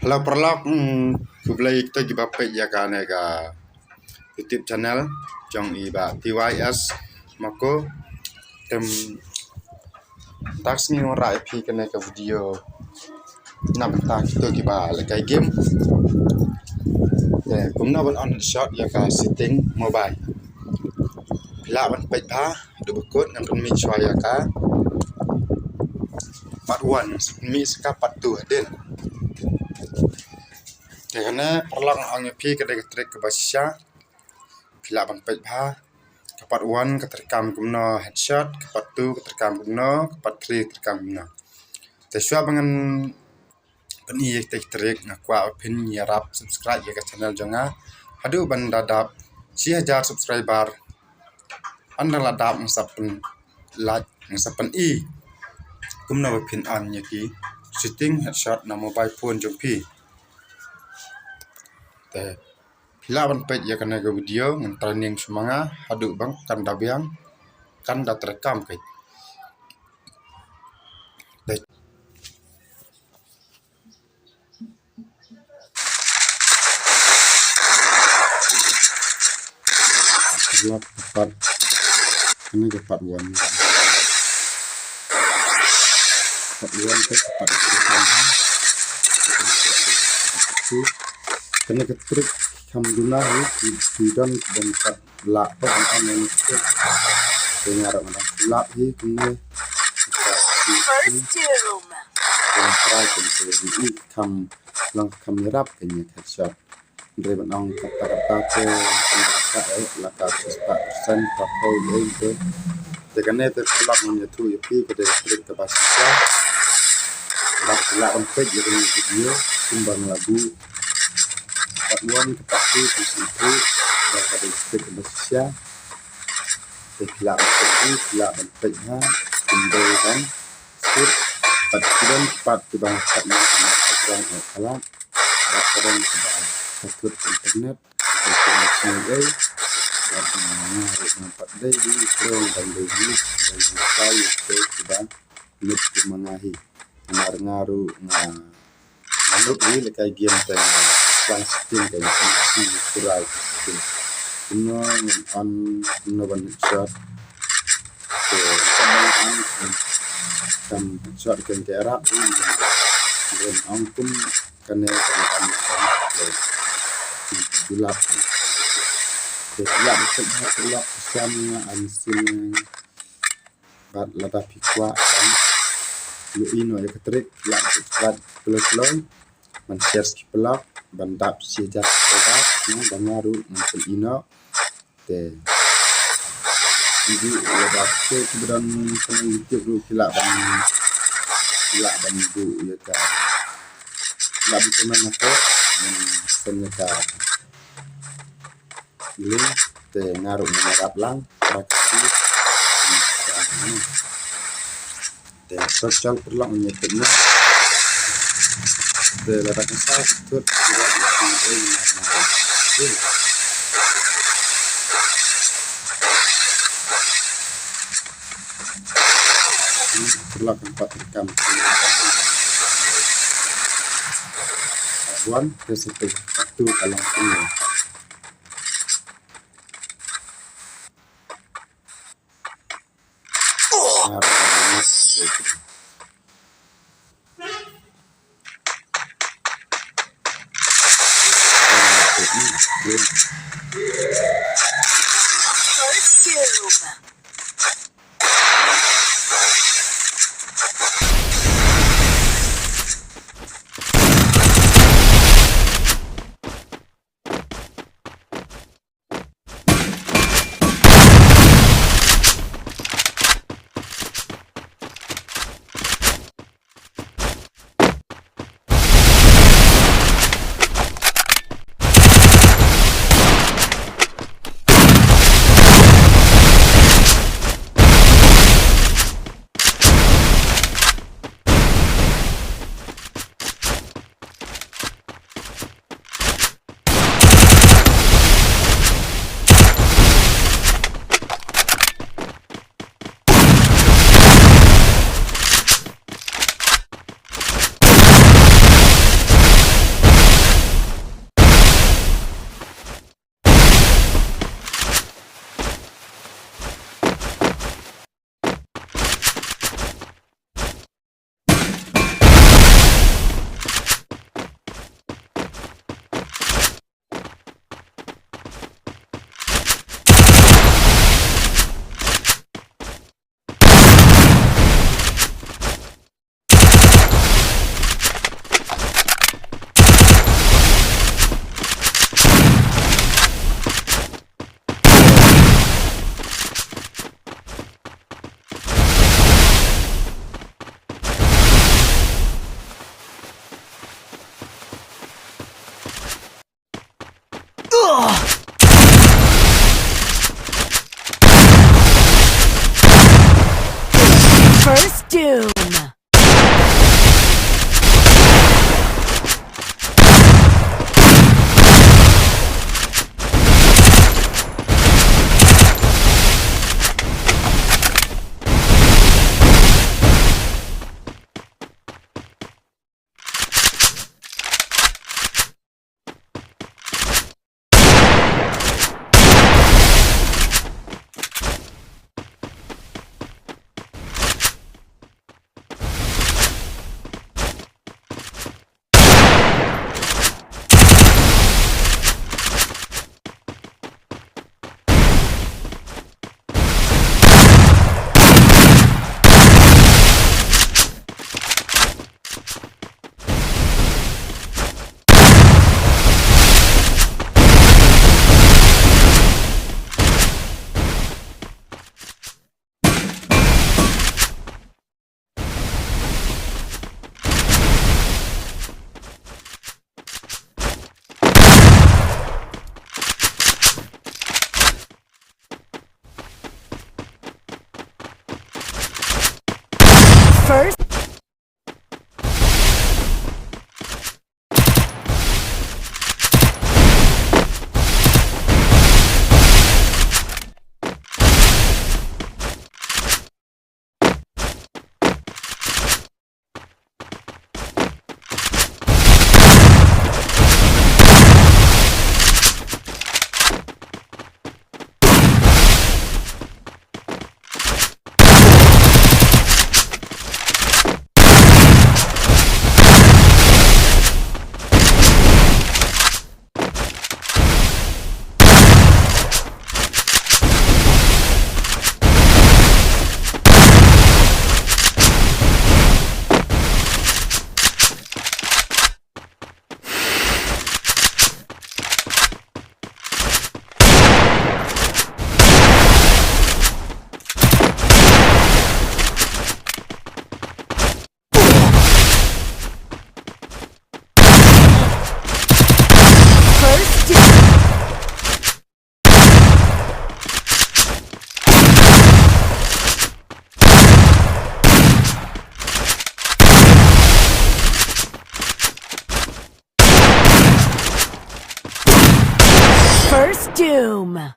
Halo perlak kublai kita giba page ya kan ga YouTube channel jong iba TYS mako tem tax ni ora ip kena ke video na benta kita giba lekai game kumno ban on shot ya ka setting mobile pila ban page ha do bekut nang mi chwa ya ka part 1 mi ska part 2 den karena perlang angin pi kedai trik ke basya pila ban page ha part 1 keterekam kumno headshot part 2 keterekam kumno part 3 keterekam kumno teswa dengan peni trik ngakwa pin yarap subscribe ya ke channel jonga hadu ban dadap 1000 subscriber anda ladap ngasapen like ngasapen i kumno pin an yaki shooting headshot na mobile phone jong pi pila ban page ya kana ke video ngan training semanga hadu bang kan dabiang kan da terekam kai part ini ke part 1 ke part 2 kena ke trik alhamdulillah di dan tempat lak pada online itu dengar mana lak ini kena try untuk kam lang kamera kena headshot dari benang kata-kata ke laka 100% pakai itu dengan itu pelak menyatu yapi ke trik ke basya lak untuk jadi video sumbang lagu part 1 part 2 di situ dan pada trik ke basya pila bentuknya timbul kan skip part bang katnya orang alam dan sakut internet untuk dan nampak dari pro dan dari saya itu sudah net mengahi ngaruh menurut ini lekai game dan plastik dan si kurai ini on ban shot kan shot kan kera dan angkum kena gelap gelap sama ansin bat lada pikwa kan lu ino ya ketrik lak cepat pelan man share pelak bandap sejak pedak ni bangaru untuk ino te jadi lada ke keberan kena YouTube lu kilak dan bu ya kan lak bisa mana tu ternyata link te ngaruh mengarap lang praksi te sosial perlang menyebutnya te letakkan saya ikut perlang tempat rekam one ke satu kalau ini First. First doom.